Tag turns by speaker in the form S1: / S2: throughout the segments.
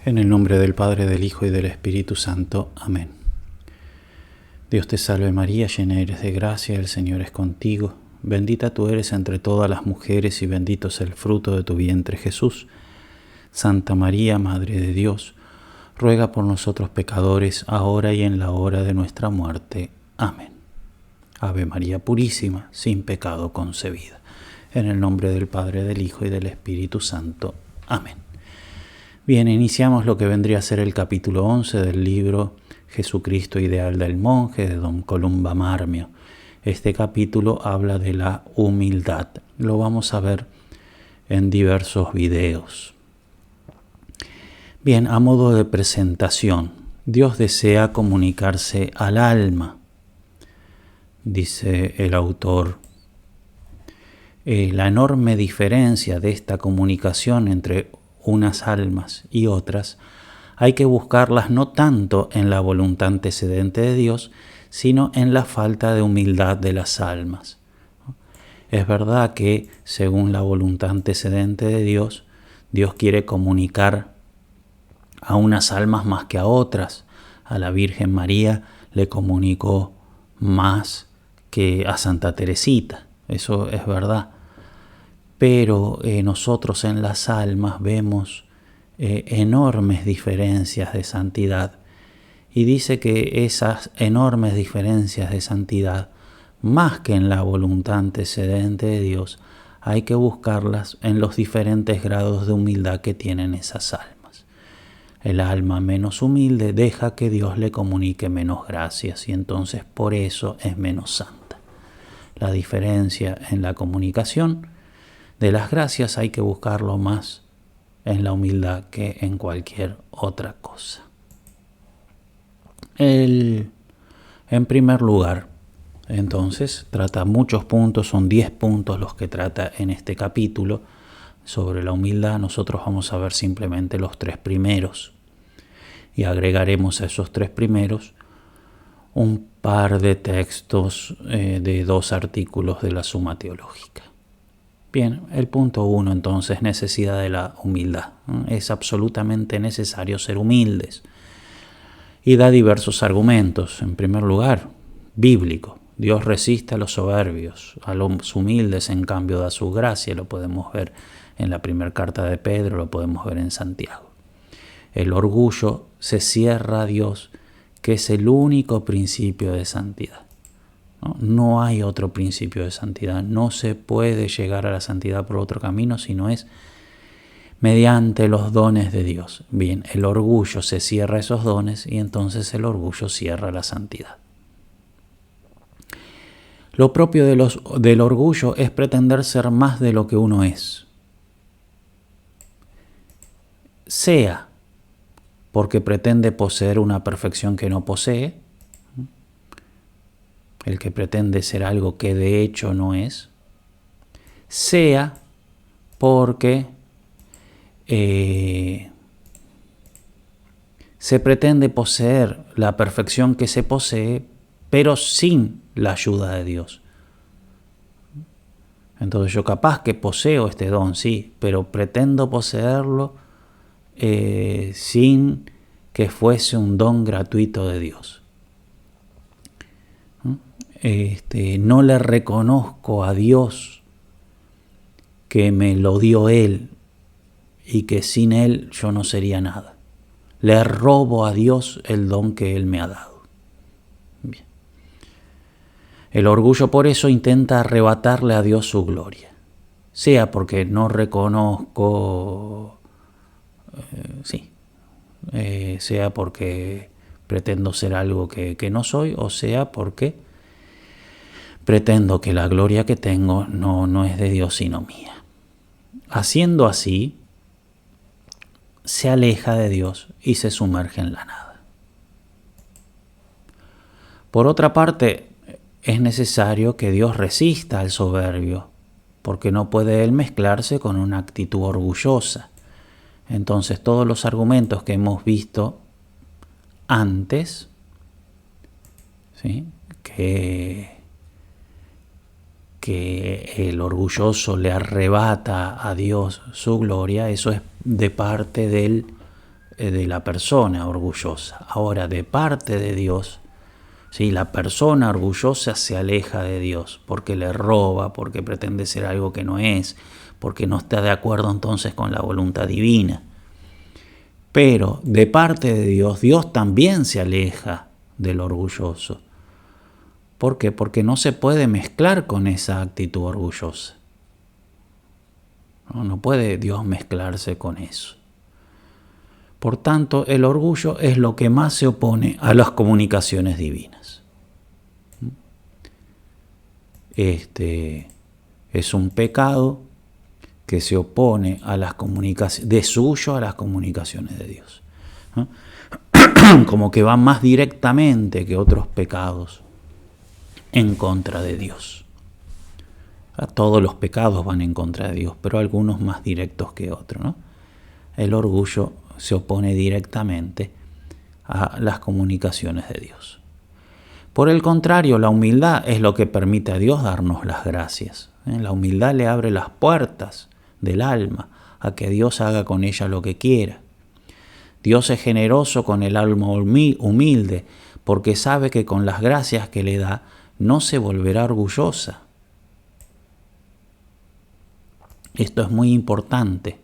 S1: En el nombre del Padre, del Hijo y del Espíritu Santo. Amén. Dios te salve María, llena eres de gracia, el Señor es contigo. Bendita tú eres entre todas las mujeres y bendito es el fruto de tu vientre Jesús. Santa María, Madre de Dios, ruega por nosotros pecadores, ahora y en la hora de nuestra muerte. Amén. Ave María Purísima, sin pecado concebida. En el nombre del Padre, del Hijo y del Espíritu Santo. Amén. Bien, iniciamos lo que vendría a ser el capítulo 11 del libro Jesucristo Ideal del Monje de Don Columba Marmio. Este capítulo habla de la humildad. Lo vamos a ver en diversos videos. Bien, a modo de presentación, Dios desea comunicarse al alma, dice el autor. La enorme diferencia de esta comunicación entre unas almas y otras, hay que buscarlas no tanto en la voluntad antecedente de Dios, sino en la falta de humildad de las almas. Es verdad que, según la voluntad antecedente de Dios, Dios quiere comunicar a unas almas más que a otras. A la Virgen María le comunicó más que a Santa Teresita, eso es verdad. Pero nosotros en las almas vemos enormes diferencias de santidad. Y dice que esas enormes diferencias de santidad, más que en la voluntad antecedente de Dios, hay que buscarlas en los diferentes grados de humildad que tienen esas almas. El alma menos humilde deja que Dios le comunique menos gracias y entonces por eso es menos santa. La diferencia en la comunicación de las gracias hay que buscarlo más en la humildad que en cualquier otra cosa. En primer lugar, entonces, trata muchos puntos, son 10 puntos los que trata en este capítulo sobre la humildad. Nosotros vamos a ver simplemente los 3 primeros y agregaremos a esos 3 primeros un par de textos de 2 artículos de la Suma Teológica. Bien, el punto 1 entonces, necesidad de la humildad. Es absolutamente necesario ser humildes. Y da diversos argumentos. En primer lugar, bíblico. Dios resiste a los soberbios, a los humildes en cambio da su gracia. Lo podemos ver en la primera carta de Pedro, lo podemos ver en Santiago. El orgullo se cierra a Dios, que es el único principio de santidad. No hay otro principio de santidad. No se puede llegar a la santidad por otro camino, sino es mediante los dones de Dios. Bien, el orgullo se cierra a esos dones y entonces el orgullo cierra la santidad. Lo propio del orgullo es pretender ser más de lo que uno es. Sea porque pretende poseer una perfección que no posee, el que pretende ser algo que de hecho no es, sea porque se pretende poseer la perfección que se posee, pero sin la ayuda de Dios. Entonces yo capaz que poseo este don, sí, pero pretendo poseerlo sin que fuese un don gratuito de Dios. No le reconozco a Dios que me lo dio Él y que sin Él yo no sería nada. Le robo a Dios el don que Él me ha dado. Bien. El orgullo por eso intenta arrebatarle a Dios su gloria, sea porque no reconozco, sea porque pretendo ser algo que no soy, o sea porque pretendo que la gloria que tengo no es de Dios sino mía. Haciendo así, se aleja de Dios y se sumerge en la nada. Por otra parte, es necesario que Dios resista al soberbio, porque no puede él mezclarse con una actitud orgullosa. Entonces, todos los argumentos que hemos visto antes, ¿sí?, que el orgulloso le arrebata a Dios su gloria, eso es de parte del de la persona orgullosa. Ahora, de parte de Dios, ¿sí? La persona orgullosa se aleja de Dios porque le roba, porque pretende ser algo que no es, porque no está de acuerdo entonces con la voluntad divina. Pero de parte de Dios, Dios también se aleja del orgulloso. ¿Por qué? Porque no se puede mezclar con esa actitud orgullosa. No puede Dios mezclarse con eso. Por tanto, el orgullo es lo que más se opone a las comunicaciones divinas. Es un pecado que se opone a las comunicaciones, de suyo a las comunicaciones de Dios. ¿No? Como que va más directamente que otros pecados en contra de Dios. Todos los pecados van en contra de Dios, pero algunos más directos que otros, ¿no? El orgullo se opone directamente a las comunicaciones de Dios. Por el contrario, la humildad es lo que permite a Dios darnos las gracias. La humildad le abre las puertas del alma a que Dios haga con ella lo que quiera. Dios es generoso con el alma humilde porque sabe que con las gracias que le da no se volverá orgullosa. Esto es muy importante.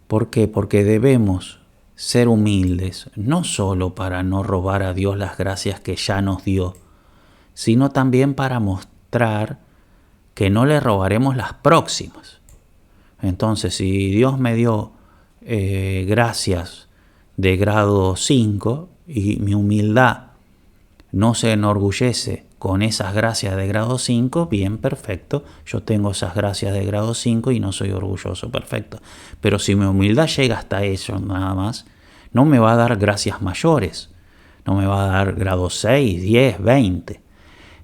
S1: ¿Por qué? Porque debemos ser humildes, no solo para no robar a Dios las gracias que ya nos dio, sino también para mostrar que no le robaremos las próximas. Entonces, si Dios me dio gracias de grado 5 y mi humildad no se enorgullece con esas gracias de grado 5, bien, perfecto, yo tengo esas gracias de grado 5 y no soy orgulloso, perfecto. Pero si mi humildad llega hasta eso nada más, no me va a dar gracias mayores, no me va a dar grado 6, 10, 20.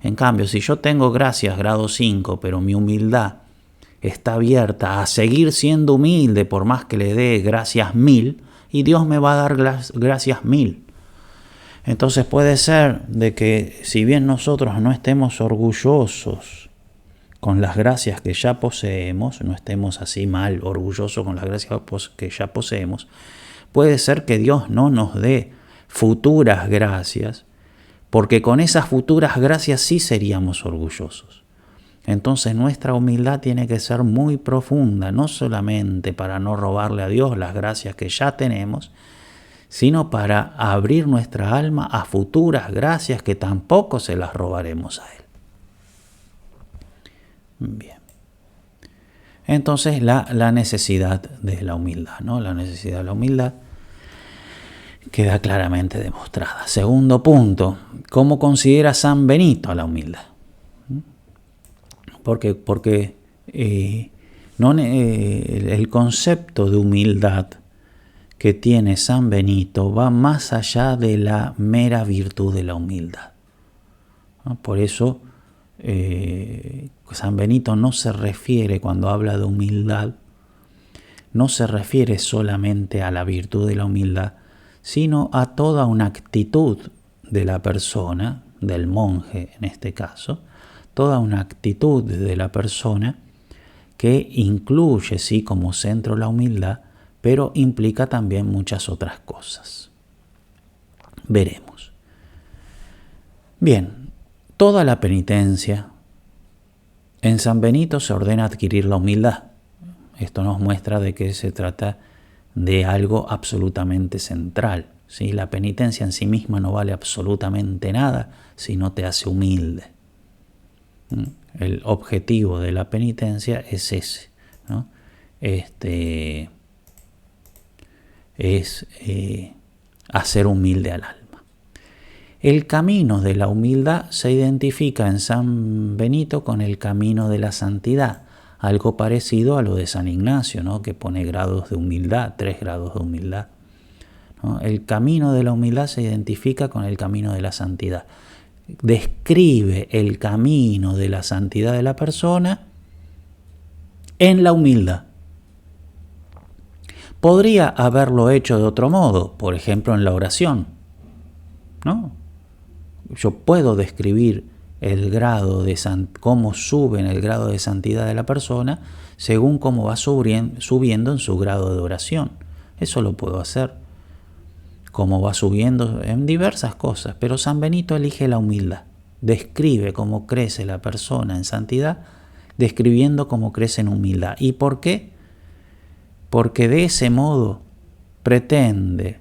S1: En cambio, si yo tengo gracias grado 5, pero mi humildad está abierta a seguir siendo humilde por más que le dé gracias 1000, y Dios me va a dar gracias 1000. Entonces puede ser de que si bien nosotros no estemos orgullosos con las gracias que ya poseemos, no estemos así mal orgullosos con las gracias que ya poseemos, puede ser que Dios no nos dé futuras gracias, porque con esas futuras gracias sí seríamos orgullosos. Entonces nuestra humildad tiene que ser muy profunda, no solamente para no robarle a Dios las gracias que ya tenemos, sino para abrir nuestra alma a futuras gracias que tampoco se las robaremos a Él. Bien. Entonces la necesidad de la humildad, ¿no? La necesidad de la humildad queda claramente demostrada. Segundo punto, ¿cómo considera San Benito a la humildad? Porque el concepto de humildad que tiene San Benito va más allá de la mera virtud de la humildad. Por eso San Benito no se refiere, cuando habla de humildad, no se refiere solamente a la virtud de la humildad, sino a toda una actitud de la persona, del monje en este caso, toda una actitud de la persona que incluye, sí, como centro la humildad, pero implica también muchas otras cosas. Veremos. Bien, toda la penitencia en San Benito se ordena adquirir la humildad. Esto nos muestra de que se trata de algo absolutamente central, ¿sí? La penitencia en sí misma no vale absolutamente nada si no te hace humilde. El objetivo de la penitencia es ese, ¿no? Es hacer humilde al alma. El camino de la humildad se identifica en San Benito con el camino de la santidad, algo parecido a lo de San Ignacio, ¿no? Que pone grados de humildad, 3 grados de humildad, ¿no? El camino de la humildad se identifica con el camino de la santidad. Describe el camino de la santidad de la persona en la humildad. Podría haberlo hecho de otro modo, por ejemplo en la oración, ¿no? Yo puedo describir el grado de cómo sube en el grado de santidad de la persona según cómo va subiendo en su grado de oración. Eso lo puedo hacer. cómo va subiendo en diversas cosas, pero San Benito elige la humildad, describe cómo crece la persona en santidad, describiendo cómo crece en humildad. ¿Y por qué? Porque de ese modo pretende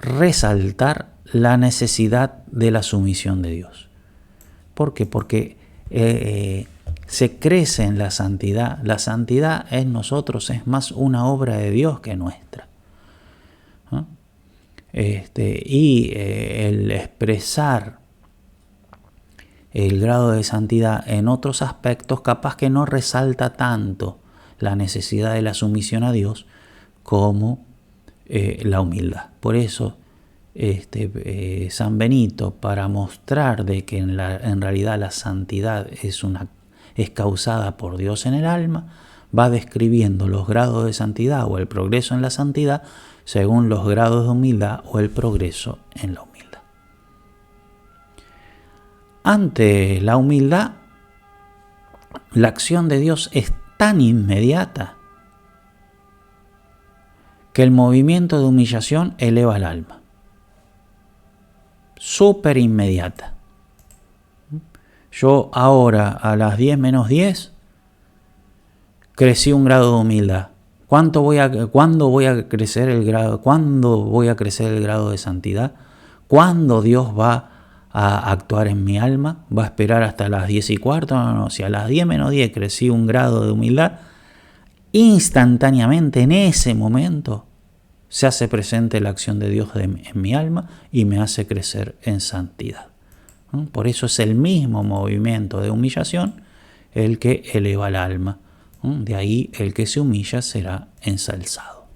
S1: resaltar la necesidad de la sumisión de Dios. ¿Por qué? Porque se crece en la santidad. La santidad en nosotros es más una obra de Dios que nuestra. ¿No? El expresar el grado de santidad en otros aspectos capaz que no resalta tanto la necesidad de la sumisión a Dios como la humildad. Por eso San Benito, para mostrar de que en realidad la santidad es causada por Dios en el alma, va describiendo los grados de santidad o el progreso en la santidad según los grados de humildad o el progreso en la humildad. Ante la humildad, la acción de Dios es tan inmediata que el movimiento de humillación eleva el alma. Súper inmediata. Yo ahora a las 10 menos 10 crecí un grado de humildad. ¿Cuándo voy a crecer el grado? ¿Cuándo voy a crecer el grado de santidad? ¿Cuándo Dios va a actuar en mi alma? ¿Va a esperar hasta las 10:15? No. Si a las 10 menos 10 crecí un grado de humildad, instantáneamente, en ese momento, se hace presente la acción de Dios en mi alma y me hace crecer en santidad. Por eso es el mismo movimiento de humillación el que eleva el alma. De ahí el que se humilla será ensalzado.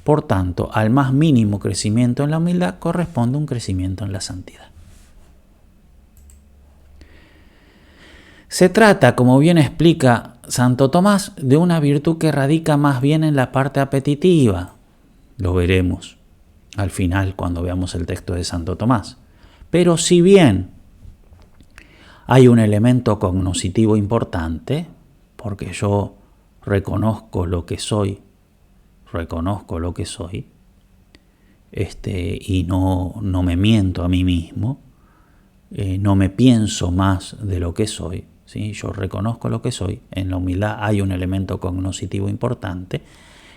S1: Por tanto, al más mínimo crecimiento en la humildad corresponde un crecimiento en la santidad. Se trata, como bien explica Santo Tomás, de una virtud que radica más bien en la parte apetitiva. Lo veremos al final cuando veamos el texto de Santo Tomás. Pero si bien hay un elemento cognoscitivo importante, porque yo reconozco lo que soy, y no me miento a mí mismo, no me pienso más de lo que soy, ¿sí? Yo reconozco lo que soy. En la humildad hay un elemento cognoscitivo importante.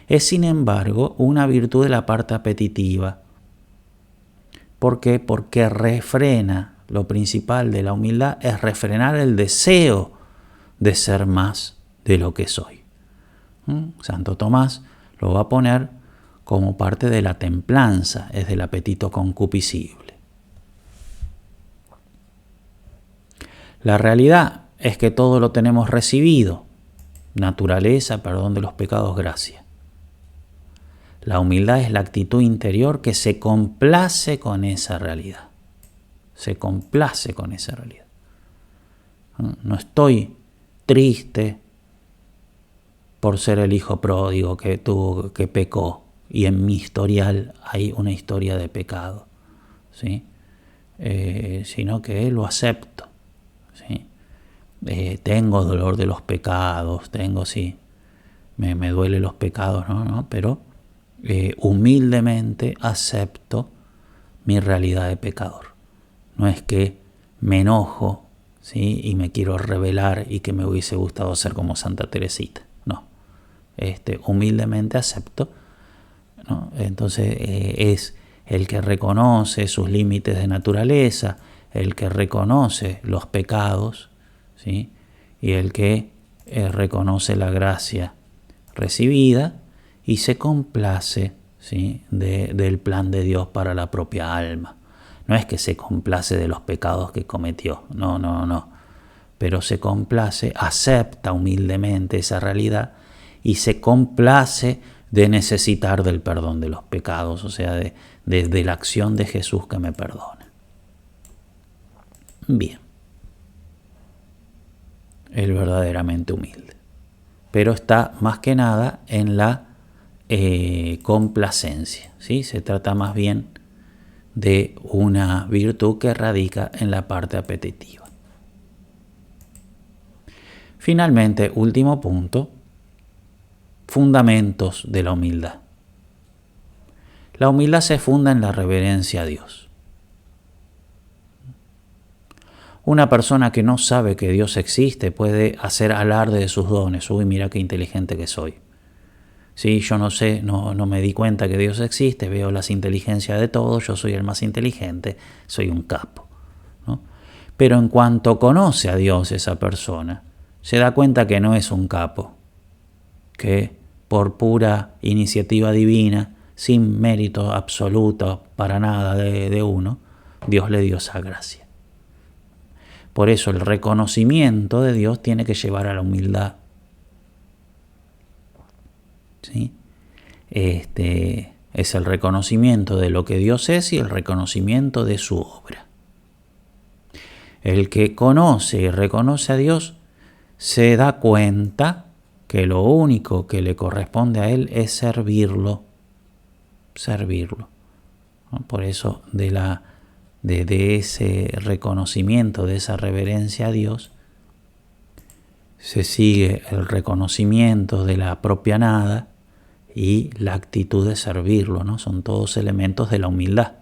S1: Es, sin embargo, una virtud de la parte apetitiva. ¿Por qué? Porque refrena. Lo principal de la humildad es refrenar el deseo de ser más de lo que soy. Santo Tomás lo va a poner como parte de la templanza, es del apetito concupiscible. La realidad es que todo lo tenemos recibido: naturaleza, perdón de los pecados, gracia. La humildad es la actitud interior que se complace con esa realidad. Se complace con esa realidad. No estoy triste por ser el hijo pródigo que pecó y en mi historial hay una historia de pecado, ¿sí? Sino que lo acepto, ¿sí? Tengo dolor de los pecados, me duelen los pecados, ¿no? Pero humildemente acepto mi realidad de pecador. No es que me enojo, ¿sí? Y me quiero rebelar y que me hubiese gustado ser como Santa Teresita. No. Humildemente acepto, ¿no? Entonces es el que reconoce sus límites de naturaleza, el que reconoce los pecados, ¿sí? Y el que reconoce la gracia recibida y se complace, ¿sí? del plan de Dios para la propia alma. No es que se complace de los pecados que cometió, no. Pero se complace, acepta humildemente esa realidad y se complace de necesitar del perdón de los pecados, o sea, de la acción de Jesús que me perdona. Bien. El verdaderamente humilde. Pero está más que nada en la complacencia, ¿sí? Se trata más bien de una virtud que radica en la parte apetitiva. Finalmente, último punto, fundamentos de la humildad. La humildad se funda en la reverencia a Dios. Una persona que no sabe que Dios existe puede hacer alarde de sus dones. Uy, mira qué inteligente que soy. Sí, yo no sé, no me di cuenta que Dios existe, veo las inteligencias de todos, yo soy el más inteligente, soy un capo, ¿no? Pero en cuanto conoce a Dios esa persona, se da cuenta que no es un capo, que por pura iniciativa divina, sin mérito absoluto para nada de uno, Dios le dio esa gracia. Por eso el reconocimiento de Dios tiene que llevar a la humildad. ¿Sí? Es el reconocimiento de lo que Dios es y el reconocimiento de su obra. El que conoce y reconoce a Dios se da cuenta que lo único que le corresponde a Él es servirlo. Servirlo. ¿No? Por eso de ese reconocimiento, de esa reverencia a Dios, se sigue el reconocimiento de la propia nada y la actitud de servirlo, ¿no? Son todos elementos de la humildad.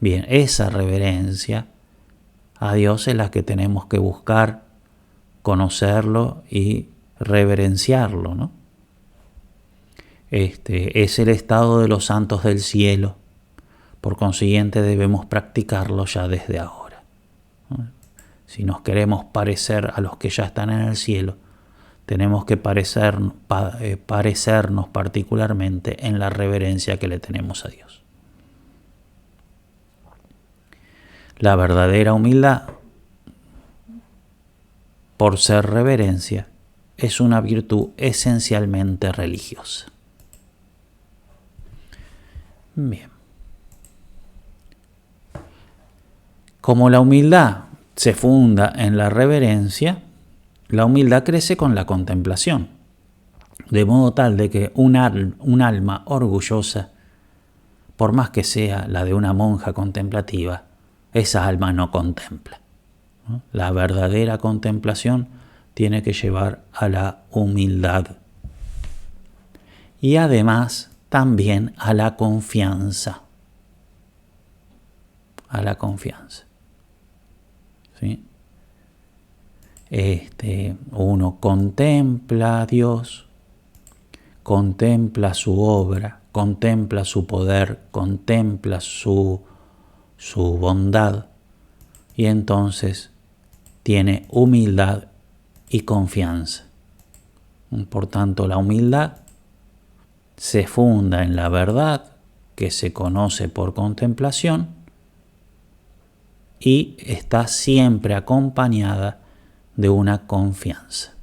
S1: Bien, esa reverencia a Dios es la que tenemos que buscar, conocerlo y reverenciarlo, ¿no? Es el estado de los santos del cielo. Por consiguiente debemos practicarlo ya desde ahora, ¿no? Si nos queremos parecer a los que ya están en el cielo, tenemos que parecernos particularmente en la reverencia que le tenemos a Dios. La verdadera humildad, por ser reverencia, es una virtud esencialmente religiosa. Bien. Como la humildad se funda en la reverencia, la humildad crece con la contemplación, de modo tal de que un alma orgullosa, por más que sea la de una monja contemplativa, esa alma no contempla, ¿no? La verdadera contemplación tiene que llevar a la humildad y además también a la confianza. A la confianza. ¿Sí? Uno contempla a Dios, contempla su obra, contempla su poder, contempla su bondad y entonces tiene humildad y confianza. Por tanto, la humildad se funda en la verdad que se conoce por contemplación y está siempre acompañada de una confianza.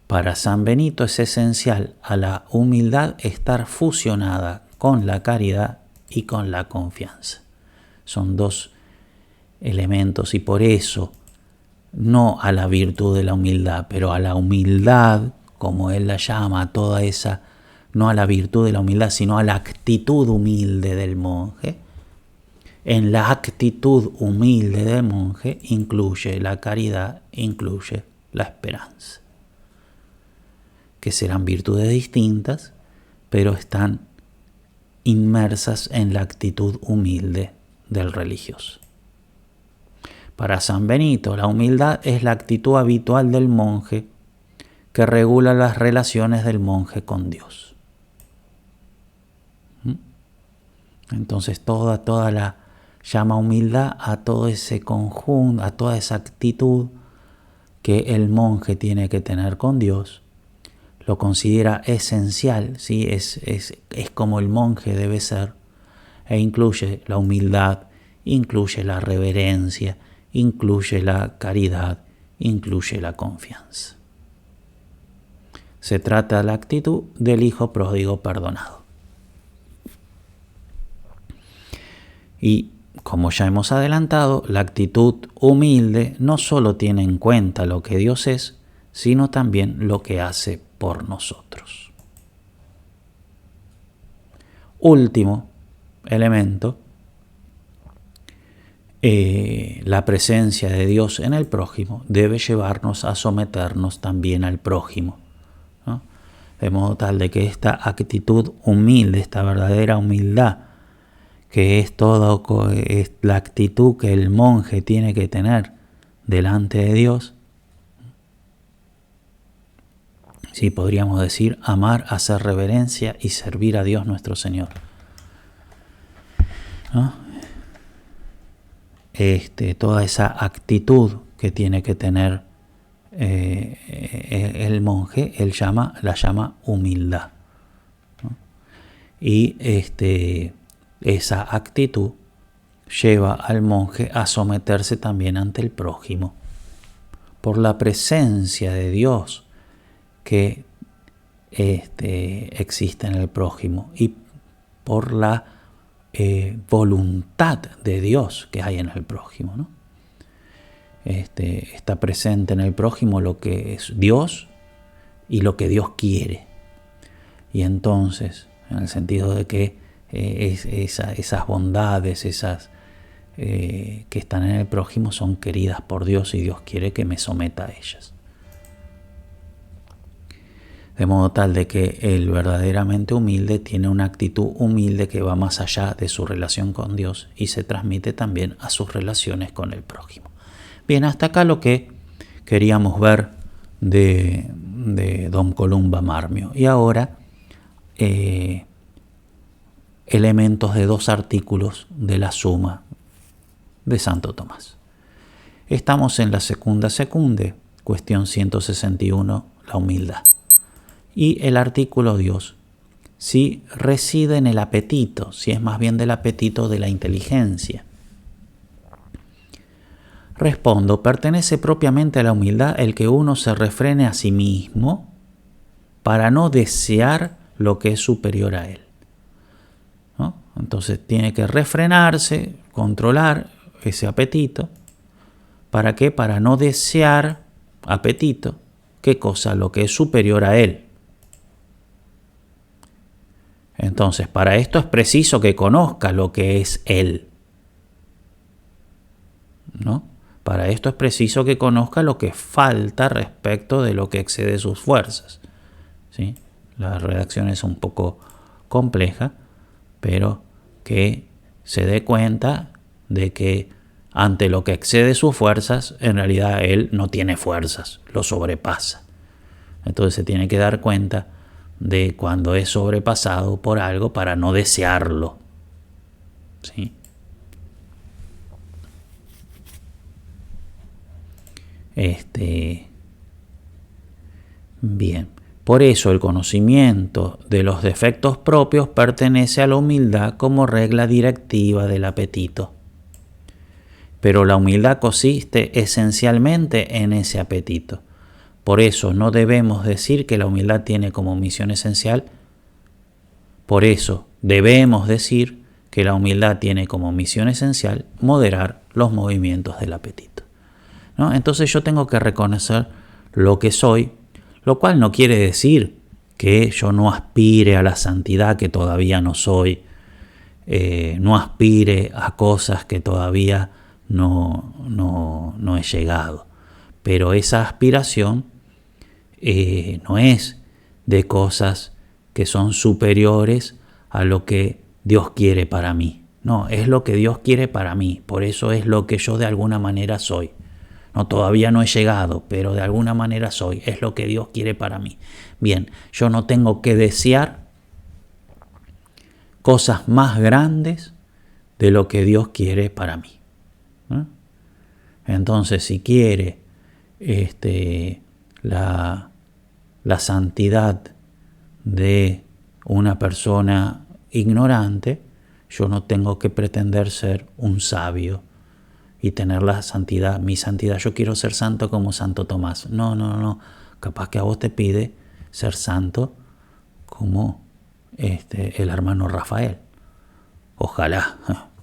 S1: Para San Benito es esencial a la humildad estar fusionada con la caridad y con la confianza. Son dos elementos y por eso no a la virtud de la humildad, pero a la humildad, como él la llama, toda esa, no a la virtud de la humildad, sino a la actitud humilde del monje. En la actitud humilde del monje incluye la caridad, incluye la esperanza, que serán virtudes distintas, pero están inmersas en la actitud humilde del religioso. Para San Benito, la humildad es la actitud habitual del monje que regula las relaciones del monje con Dios. Entonces toda la llama humildad a todo ese conjunto, a toda esa actitud que el monje tiene que tener con Dios. Lo considera esencial, ¿sí? Es como el monje debe ser, e incluye la humildad, incluye la reverencia, incluye la caridad, incluye la confianza. Se trata de la actitud del hijo pródigo perdonado. Y como ya hemos adelantado, la actitud humilde no solo tiene en cuenta lo que Dios es, sino también lo que hace por nosotros. Último elemento, la presencia de Dios en el prójimo debe llevarnos a someternos también al prójimo, ¿no? De modo tal de que esta actitud humilde, esta verdadera humildad, que es la actitud que el monje tiene que tener delante de Dios, sí, podríamos decir, amar, hacer reverencia y servir a Dios nuestro Señor, ¿no? Toda esa actitud que tiene que tener el monje, él la llama humildad, ¿no? Y esa actitud lleva al monje a someterse también ante el prójimo, por la presencia de Dios que existe en el prójimo y por la voluntad de Dios que hay en el prójimo, ¿no? Está presente en el prójimo lo que es Dios y lo que Dios quiere. Y entonces, en el sentido de que esas bondades, que están en el prójimo son queridas por Dios y Dios quiere que me someta a ellas. De modo tal de que el verdaderamente humilde tiene una actitud humilde que va más allá de su relación con Dios y se transmite también a sus relaciones con el prójimo. Bien, hasta acá lo que queríamos ver de Don Columba Marmio. Y ahora elementos de 2 artículos de la Suma de Santo Tomás. Estamos en la segunda secunde, cuestión 161, la humildad. Y el artículo Dios, si reside en el apetito, si es más bien del apetito de la inteligencia. Respondo, pertenece propiamente a la humildad el que uno se refrene a sí mismo para no desear lo que es superior a él, ¿no? Entonces tiene que refrenarse, controlar ese apetito. ¿Para qué? Para no desear apetito. ¿Qué cosa? Lo que es superior a él. Entonces, para esto es preciso que conozca lo que es él, ¿no? Para esto es preciso que conozca lo que falta respecto de lo que excede sus fuerzas, ¿sí? La redacción es un poco compleja, pero que se dé cuenta de que ante lo que excede sus fuerzas, en realidad él no tiene fuerzas, lo sobrepasa. Entonces se tiene que dar cuenta de cuando es sobrepasado por algo para no desearlo, ¿sí? Bien, por eso el conocimiento de los defectos propios pertenece a la humildad como regla directiva del apetito. Pero la humildad consiste esencialmente en ese apetito. Por eso no debemos decir que la humildad tiene como misión esencial. Por eso debemos decir que la humildad tiene como misión esencial moderar los movimientos del apetito, ¿no? Entonces yo tengo que reconocer lo que soy, lo cual no quiere decir que yo no aspire a la santidad que todavía no soy, no aspire a cosas que todavía no he llegado. Pero esa aspiración no es de cosas que son superiores a lo que Dios quiere para mí. No, es lo que Dios quiere para mí. Por eso es lo que yo de alguna manera soy. No, todavía no he llegado, pero de alguna manera soy. Es lo que Dios quiere para mí. Bien, yo no tengo que desear cosas más grandes de lo que Dios quiere para mí, ¿no? Entonces, si quiere la santidad de una persona ignorante, yo no tengo que pretender ser un sabio y tener la santidad, mi santidad. Yo quiero ser santo como Santo Tomás. No. Capaz que a vos te pide ser santo como el hermano Rafael. Ojalá.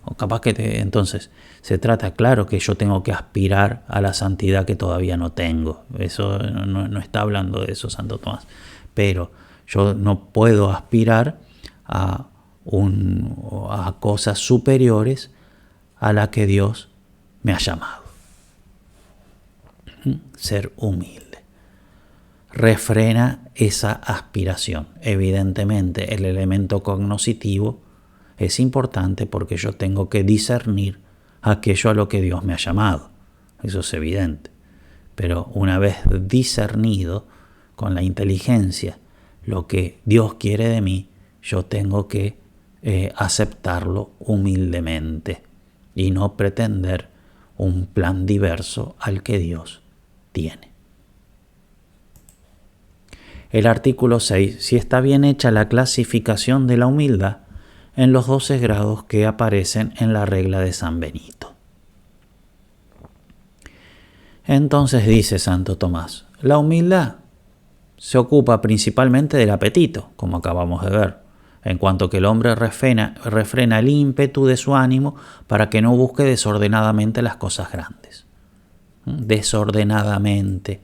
S1: O capaz que entonces se trata, claro que yo tengo que aspirar a la santidad que todavía no tengo. Eso no está hablando de eso Santo Tomás. Pero yo no puedo aspirar a cosas superiores a la que Dios me ha llamado. Ser humilde. Refrena esa aspiración. Evidentemente, el elemento cognoscitivo es importante porque yo tengo que discernir aquello a lo que Dios me ha llamado. Eso es evidente. Pero una vez discernido con la inteligencia lo que Dios quiere de mí, yo tengo que aceptarlo humildemente y no pretender un plan diverso al que Dios tiene. El artículo 6. Si está bien hecha la clasificación de la humildad en los 12 grados que aparecen en la regla de San Benito. Entonces dice Santo Tomás, la humildad se ocupa principalmente del apetito, como acabamos de ver, en cuanto que el hombre refrena el ímpetu de su ánimo para que no busque desordenadamente las cosas grandes. Desordenadamente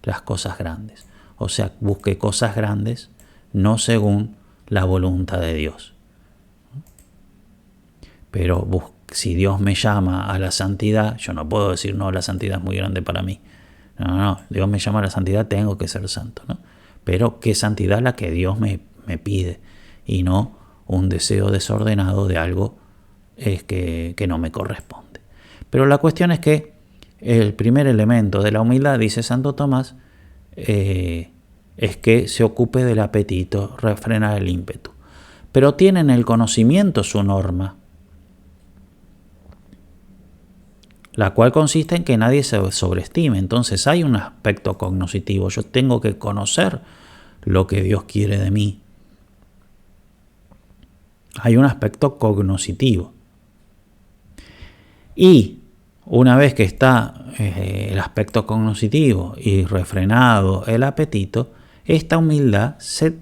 S1: las cosas grandes. O sea, busque cosas grandes no según la voluntad de Dios. Pero si Dios me llama a la santidad, yo no puedo decir, no, la santidad es muy grande para mí. No, Dios me llama a la santidad, tengo que ser santo, ¿no? Pero ¿qué santidad la que Dios me pide? Y no un deseo desordenado de algo que no me corresponde. Pero la cuestión es que el primer elemento de la humildad, dice Santo Tomás, es que se ocupe del apetito, refrenar el ímpetu. Pero tiene en el conocimiento su norma, la cual consiste en que nadie se sobreestime. Entonces hay un aspecto cognoscitivo. Yo tengo que conocer lo que Dios quiere de mí. Hay un aspecto cognoscitivo. Y una vez que está el aspecto cognoscitivo y refrenado el apetito, esta humildad se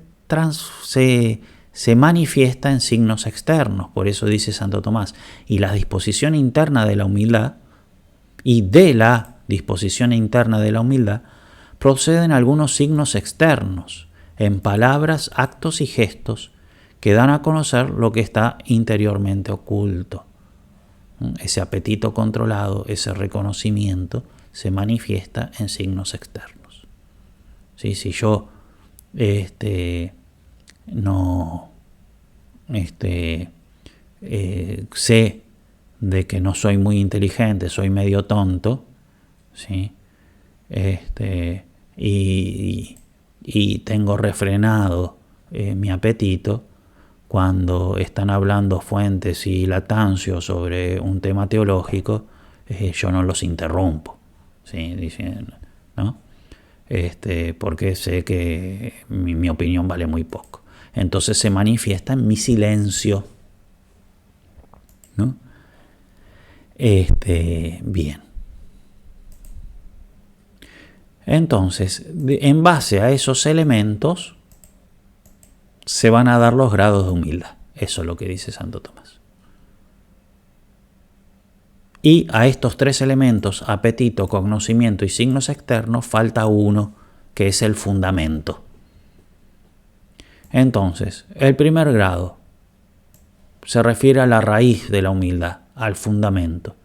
S1: manifiesta en signos externos. Por eso dice Santo Tomás, y la disposición interna de la humildad, y de la disposición interna de la humildad, proceden algunos signos externos, en palabras, actos y gestos, que dan a conocer lo que está interiormente oculto. Ese apetito controlado, ese reconocimiento, se manifiesta en signos externos. ¿Sí? Si yo sé de que no soy muy inteligente, soy medio tonto, ¿sí? Y tengo refrenado mi apetito, cuando están hablando Fuentes y Latancio sobre un tema teológico, yo no los interrumpo, ¿sí? Diciendo, ¿no? Porque sé que mi opinión vale muy poco. Entonces se manifiesta en mi silencio, ¿no? Bien. Entonces, en base a esos elementos, se van a dar los grados de humildad. Eso es lo que dice Santo Tomás. Y a estos tres elementos, apetito, conocimiento y signos externos, falta uno, que es el fundamento. Entonces, el primer grado se refiere a la raíz de la humildad, al fundamento.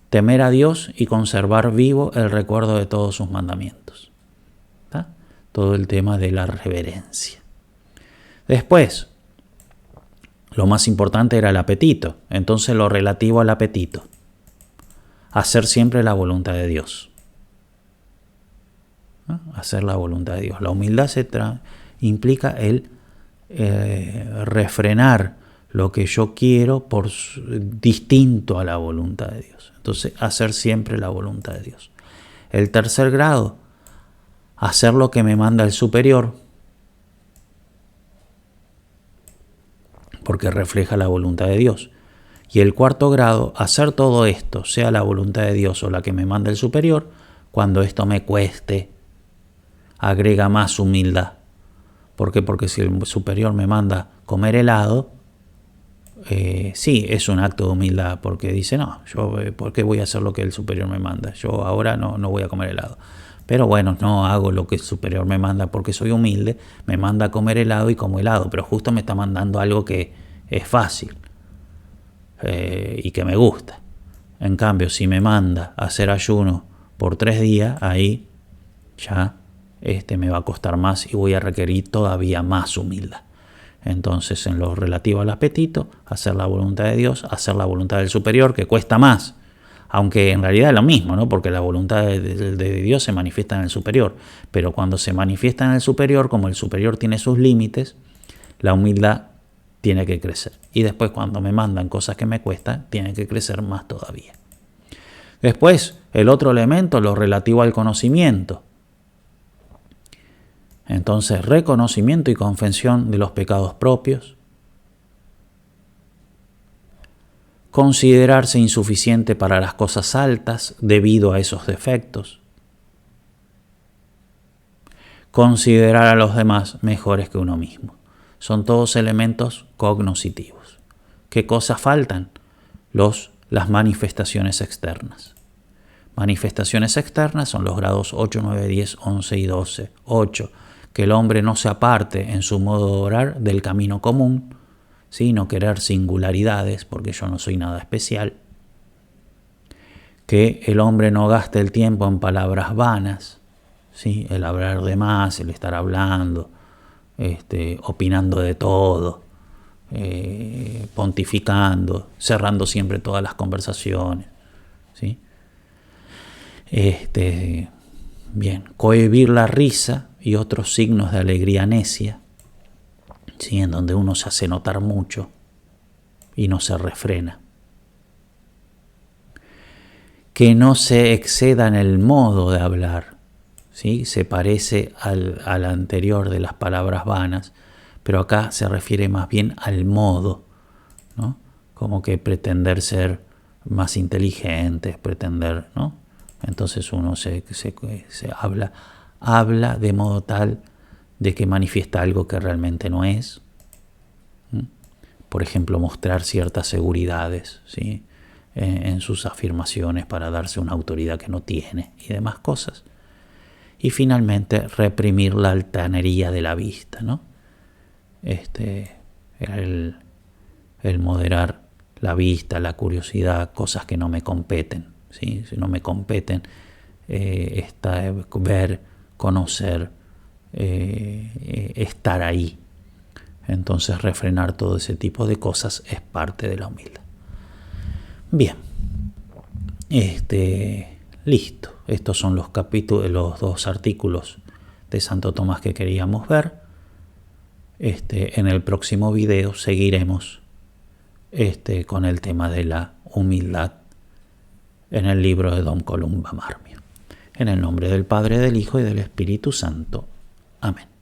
S1: Temer a Dios y conservar vivo el recuerdo de todos sus mandamientos. ¿Está? Todo el tema de la reverencia. Después, lo más importante era el apetito. Entonces, lo relativo al apetito. Hacer siempre la voluntad de Dios. ¿No? Hacer la voluntad de Dios. La humildad implica el refrenar lo que yo quiero por distinto a la voluntad de Dios. Entonces, hacer siempre la voluntad de Dios. El tercer grado, hacer lo que me manda el superior, porque refleja la voluntad de Dios. Y el cuarto grado, hacer todo esto, sea la voluntad de Dios o la que me manda el superior, cuando esto me cueste, agrega más humildad. ¿Por qué? Porque si el superior me manda comer helado, sí, es un acto de humildad, porque dice, no, yo ¿por qué voy a hacer lo que el superior me manda? Yo ahora no voy a comer helado. Pero bueno, no hago lo que el superior me manda porque soy humilde, me manda a comer helado y como helado, pero justo me está mandando algo que es fácil y que me gusta. En cambio, si me manda a hacer ayuno por 3 días, ahí ya me va a costar más y voy a requerir todavía más humildad. Entonces, en lo relativo al apetito, hacer la voluntad de Dios, hacer la voluntad del superior, que cuesta más, aunque en realidad es lo mismo, ¿no? Porque la voluntad de Dios se manifiesta en el superior, pero cuando se manifiesta en el superior, como el superior tiene sus límites, la humildad tiene que crecer. Y después, cuando me mandan cosas que me cuestan, tiene que crecer más todavía. Después, el otro elemento, lo relativo al conocimiento. Entonces, reconocimiento y confesión de los pecados propios. Considerarse insuficiente para las cosas altas debido a esos defectos. Considerar a los demás mejores que uno mismo. Son todos elementos cognoscitivos. ¿Qué cosas faltan? Las manifestaciones externas. Manifestaciones externas son los grados 8, 9, 10, 11 y 12. 8. Que el hombre no se aparte en su modo de orar del camino común, ¿sí? No querer singularidades, porque yo no soy nada especial. Que el hombre no gaste el tiempo en palabras vanas, ¿sí? El hablar de más, el estar hablando, opinando de todo, pontificando, cerrando siempre todas las conversaciones, ¿sí? Bien, cohibir la risa y otros signos de alegría necia, ¿sí? En donde uno se hace notar mucho y no se refrena. Que no se exceda en el modo de hablar, ¿sí? Se parece al anterior de las palabras vanas, pero acá se refiere más bien al modo, ¿no? Como que pretender ser más inteligente, pretender, ¿no? Entonces uno se habla de modo tal de que manifiesta algo que realmente no es. Por ejemplo, mostrar ciertas seguridades, ¿sí? En sus afirmaciones para darse una autoridad que no tiene y demás cosas. Y finalmente, reprimir la altanería de la vista, ¿no? El moderar la vista, la curiosidad, cosas que no me competen, ¿sí? Si no me competen, ver, conocer, estar ahí. Entonces, refrenar todo ese tipo de cosas es parte de la humildad. Bien, listo. Estos son los capítulos, los 2 artículos de Santo Tomás que queríamos ver. En el próximo video seguiremos con el tema de la humildad en el libro de Dom Columba Marmio. En el nombre del Padre, del Hijo y del Espíritu Santo. Amén.